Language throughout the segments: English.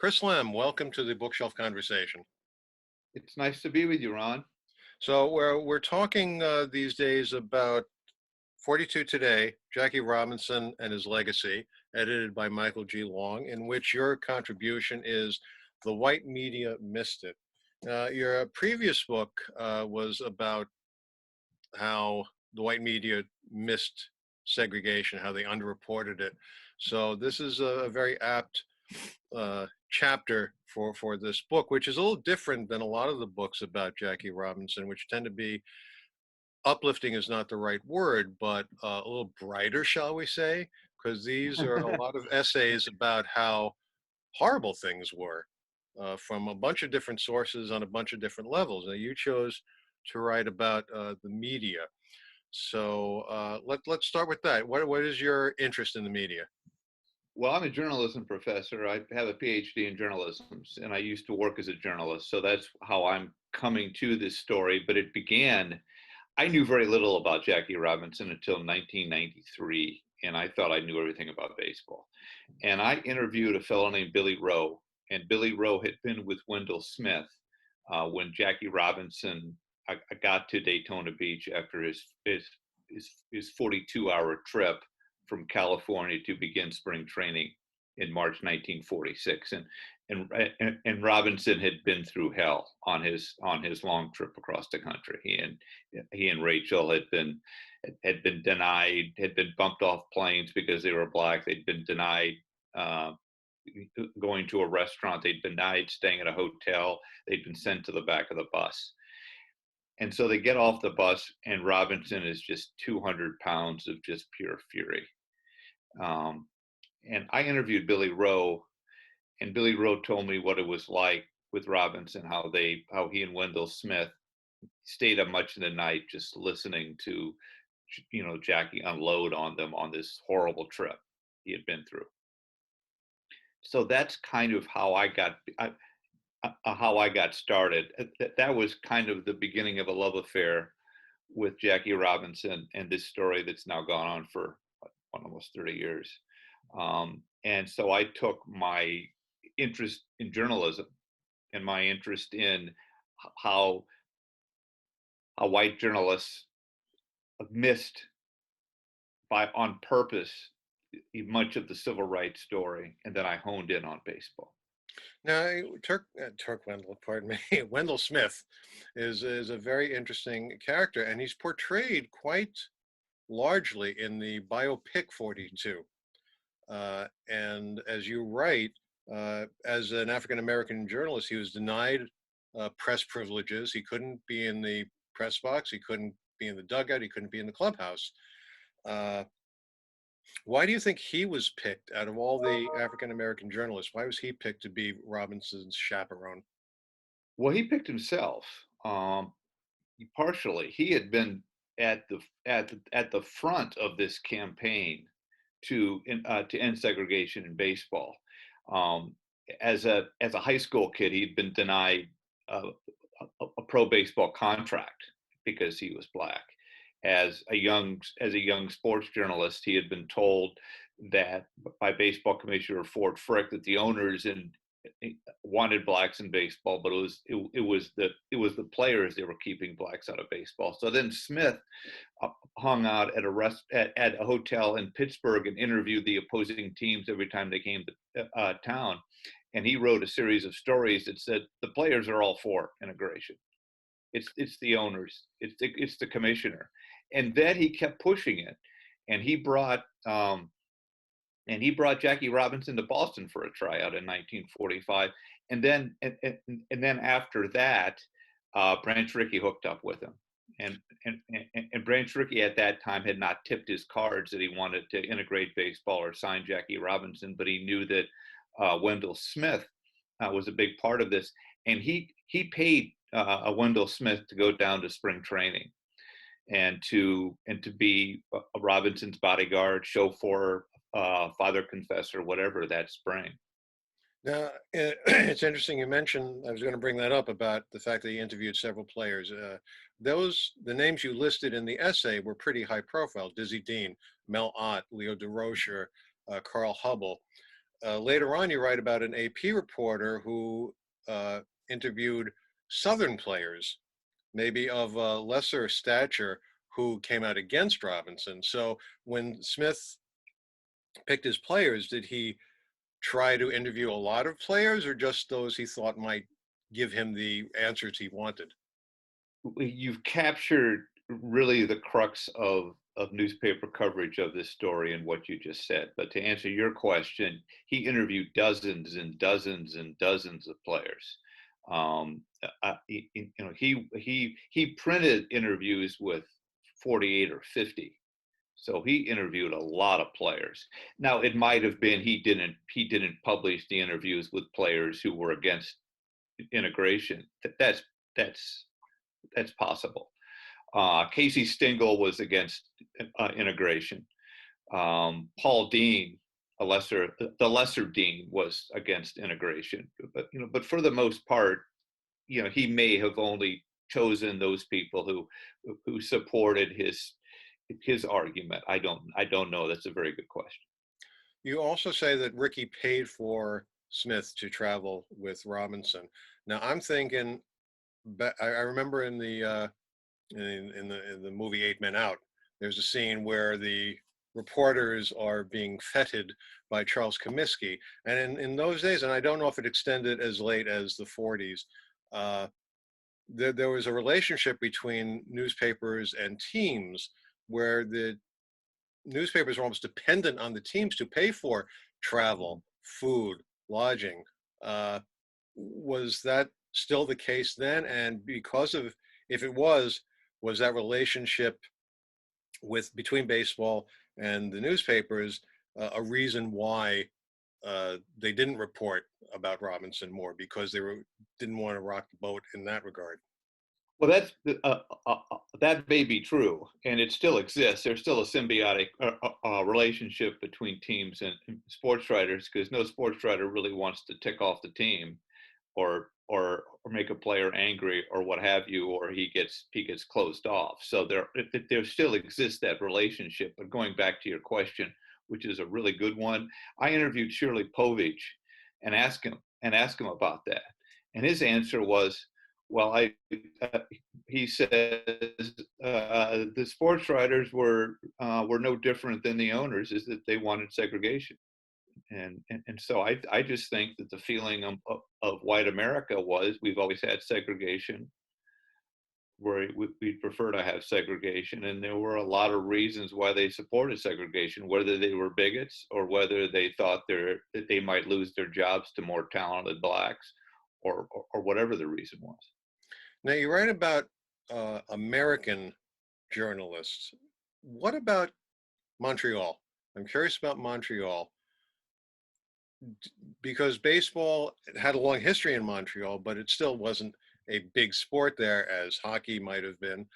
Chris Lem, welcome to the Bookshelf Conversation. It's nice to be with you, Ron. So we're talking these days about 42 Today, Jackie Robinson and His Legacy, edited by Michael G. Long, in which your contribution is The White Media Missed It. Your previous book was about how the white media missed segregation, how they underreported it. So this is a very apt chapter for this book, which is a little different than a lot of the books about Jackie Robinson, which tend to be uplifting is not the right word, but a little brighter, shall we say? Because these are a lot of essays about how horrible things were from a bunch of different sources on a bunch of different levels. Now, you chose to write about the media. So let's start with that. What is your interest in the media? Well, I'm a journalism professor. I have a PhD in journalism, and I used to work as a journalist. So that's how I'm coming to this story. But it began, I knew very little about Jackie Robinson until 1993, and I thought I knew everything about baseball. And I interviewed a fellow named Billy Rowe, and Billy Rowe had been with Wendell Smith when Jackie Robinson I got to Daytona Beach after his 42-hour trip from California to begin spring training in March 1946, and Robinson had been through hell on his long trip across the country. He and Rachel had been denied, had been bumped off planes because they were black. They'd been denied going to a restaurant. They'd been denied staying at a hotel. They'd been sent to the back of the bus. And so they get off the bus, and Robinson is just 200 pounds of just pure fury. And I interviewed Billy Rowe, and Billy Rowe told me what it was like with Robinson, how he and Wendell Smith stayed up much in the night just listening to, Jackie unload on them on this horrible trip he had been through. So that's kind of how I got started. That was kind of the beginning of a love affair with Jackie Robinson and this story that's now gone on for almost 30 years. And so I took my interest in journalism and my interest in how white journalists missed on purpose much of the civil rights story, and then I honed in on baseball. Now, Turk Wendell, pardon me, Wendell Smith is a very interesting character, and he's portrayed quite largely in the biopic 42. And as you write, as an African American journalist, he was denied press privileges. He couldn't be in the press box. He couldn't be in the dugout. He couldn't be in the clubhouse. Uh, why do you think he was picked out of all the African American journalists? Why was he picked to be Robinson's chaperone? Well, he picked himself. Partially, he had been at the front of this campaign to end segregation in baseball. As a high school kid, he'd been denied a pro baseball contract because he was black. As a young sports journalist, he had been told that by baseball commissioner Ford Frick that the owners wanted blacks in baseball, but it was the players they were keeping blacks out of baseball. So then Smith hung out at a hotel in Pittsburgh and interviewed the opposing teams every time they came to town, and he wrote a series of stories that said the players are all for integration. It's the owners, it's the commissioner, and then he kept pushing it, and he brought Jackie Robinson to Boston for a tryout in 1945, and then after that, Branch Rickey hooked up with him, and Branch Rickey at that time had not tipped his cards that he wanted to integrate baseball or sign Jackie Robinson, but he knew that Wendell Smith was a big part of this, and he paid Wendell Smith to go down to spring training and to be Robinson's bodyguard, chauffeur, father confessor, whatever that spring. Now, it's interesting you mentioned, I was going to bring that up about the fact that he interviewed several players. The names you listed in the essay were pretty high profile: Dizzy Dean, Mel Ott, Leo DeRocher, Carl Hubbell. later on, you write about an AP reporter who interviewed Southern players, maybe of a lesser stature, who came out against Robinson. So when Smith picked his players, did he try to interview a lot of players or just those he thought might give him the answers he wanted? You've captured really the crux of newspaper coverage of this story and what you just said. But to answer your question, he interviewed dozens and dozens and dozens of players. He printed interviews with 48 or 50. So he interviewed a lot of players. Now it might have been he didn't publish the interviews with players who were against integration. That's that's possible. Casey Stengel was against integration. Paul Dean, the lesser Dean, was against integration. But for the most part, he may have only chosen those people who supported his argument. I don't know. That's a very good question. You also say that Rickey paid for Smith to travel with Robinson. Now I'm thinking, I remember in the in the movie Eight Men Out, there's a scene where the reporters are being feted by Charles Comiskey, and in those days, and I don't know if it extended as late as the 40s, uh, there was a relationship between newspapers and teams where the newspapers were almost dependent on the teams to pay for travel, food, lodging. Uh, was that still the case then? And because of, if it was that relationship with between baseball and the newspapers a reason why they didn't report about Robinson more because didn't want to rock the boat in that regard? Well, that may be true, and it still exists. There's still a symbiotic relationship between teams and sports writers because no sports writer really wants to tick off the team, or make a player angry or what have you, or he gets closed off. So there still exists that relationship. But going back to your question, which is a really good one, I interviewed Shirley Povich and asked him about that, and his answer was, well, uh, he says the sports writers were no different than the owners, is that they wanted segregation. And so I just think that the feeling of white America was, we've always had segregation, where we'd prefer to have segregation, and there were a lot of reasons why they supported segregation, whether they were bigots or whether they thought that they might lose their jobs to more talented blacks, or whatever the reason was. Now you write about American journalists. What about Montreal? I'm curious about Montreal because baseball had a long history in Montreal, but it still wasn't a big sport there as hockey might have been.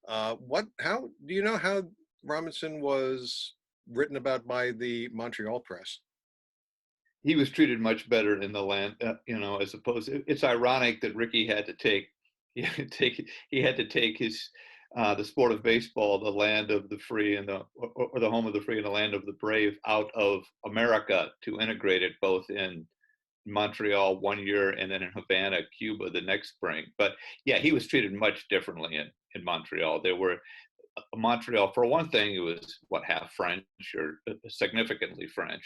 How do you know how Robinson was written about by the Montreal press? He was treated much better in the land, as opposed. It's ironic that Rickey had to take, he had to take his the sport of baseball, the land of the free and or the home of the free and the land of the brave, out of America to integrate it both in Montreal one year and then in Havana, Cuba the next spring. But yeah, he was treated much differently in Montreal. There were Montreal, for one thing, it was what, half French, or significantly French.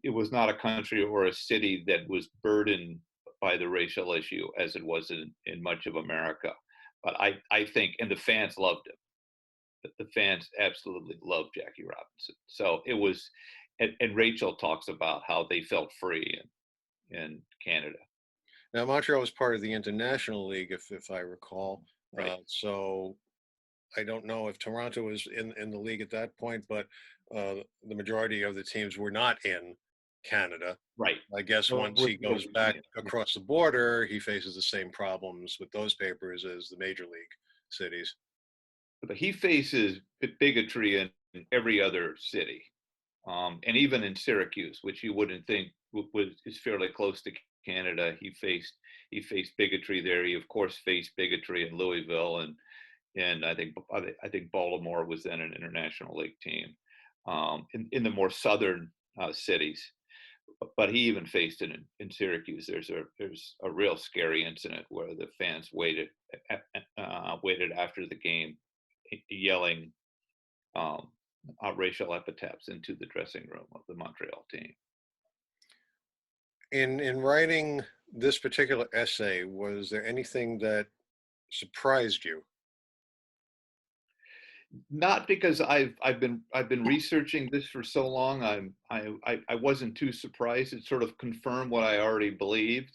It was not a country or a city that was burdened by the racial issue as it was in much of America. But I think, and the fans loved him. The fans absolutely loved Jackie Robinson. So it was, and Rachel talks about how they felt free in Canada. Now Montreal was part of the International League, if I recall. Right, So I don't know if Toronto was in the league at that point, but the majority of the teams were not in Canada. right. I guess Or once with he the goes back Virginia. across the border, he faces the same problems with those papers as the major league cities. But he faces bigotry in every other city, and even in Syracuse, which you wouldn't think is fairly close to Canada. He faced bigotry there. He of course faced bigotry in Louisville, and I think Baltimore was then an International League team. In the more southern cities, but he even faced it in Syracuse. There's a real scary incident where the fans waited after the game, yelling racial epithets into the dressing room of the Montreal team. In writing this particular essay, was there anything that surprised you? Not because I've been researching this for so long. I wasn't too surprised. It sort of confirmed what I already believed.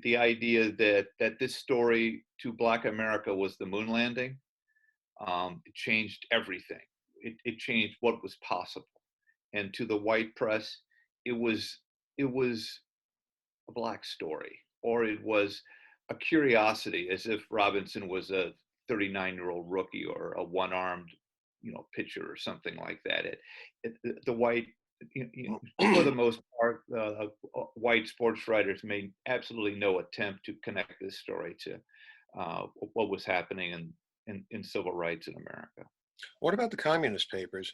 The idea that this story to Black America was the moon landing. It changed everything. It changed what was possible. And to the white press, it was a Black story, or it was a curiosity, as if Robinson was a 39-year-old rookie or a one-armed, pitcher or something like that. The white, for the most part, white sports writers made absolutely no attempt to connect this story to what was happening in civil rights in America. What about the communist papers?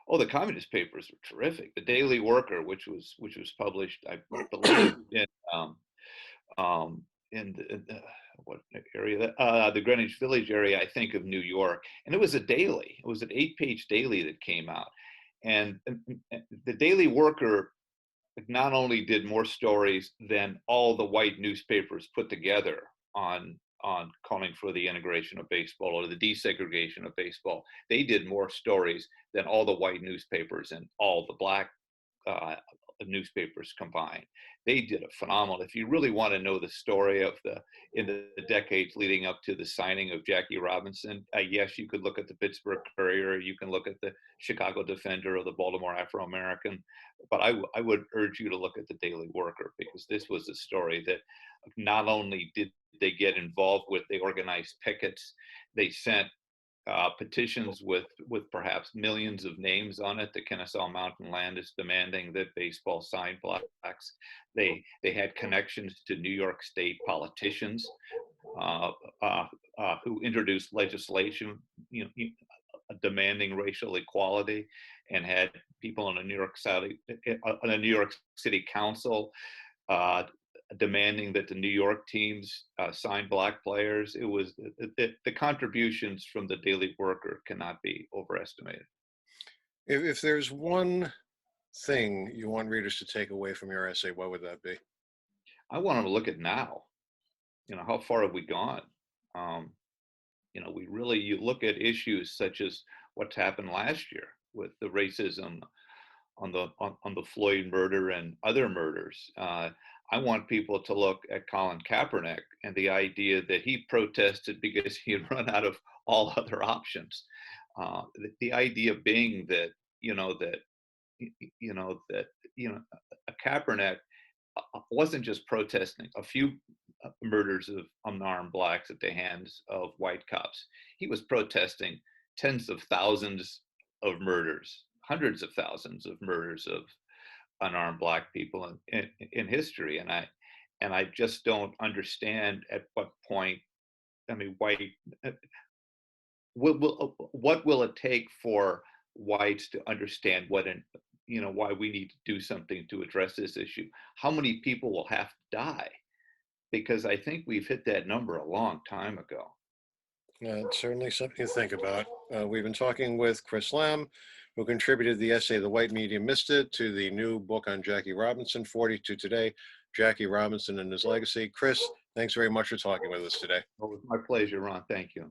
Oh, the communist papers were terrific. The Daily Worker, which was published, I believe, in what area? The Greenwich Village area, I think, of New York. And it was a daily. It was an 8-page daily that came out. And the Daily Worker not only did more stories than all the white newspapers put together on calling for the integration of baseball or the desegregation of baseball. They did more stories than all the white newspapers and all the Black newspapers combined. They did a phenomenal. If you really want to know the story of in the decades leading up to the signing of Jackie Robinson, yes, you could look at the Pittsburgh Courier, you can look at the Chicago Defender or the Baltimore Afro-American, but I would urge you to look at the Daily Worker, because this was a story that not only did they get involved with, they organized pickets, they sent petitions with perhaps millions of names on it. The Kennesaw Mountain Land is demanding that baseball sign Blacks. They had connections to New York State politicians who introduced legislation, demanding racial equality, and had people on the New York City Council demanding that the New York teams sign Black players. It was the contributions from the Daily Worker cannot be overestimated. If there's one thing you want readers to take away from your essay, what would that be? I want them to look at now. How far have we gone? You look at issues such as what's happened last year with the racism on the Floyd murder and other murders. I want people to look at Colin Kaepernick and the idea that he protested because he had run out of all other options. The idea being that Kaepernick wasn't just protesting a few murders of unarmed Blacks at the hands of white cops. He was protesting tens of thousands of murders, hundreds of thousands of murders of unarmed Black people in history. And I just don't understand at what point, what will it take for whites to understand why we need to do something to address this issue? How many people will have to die? Because I think we've hit that number a long time ago. It's certainly something to think about. We've been talking with Chris Lamb, who contributed the essay, The White Media Missed It, to the new book on Jackie Robinson, 42 Today, Jackie Robinson and His Legacy. Chris, thanks very much for talking with us today. It was my pleasure, Ron. Thank you.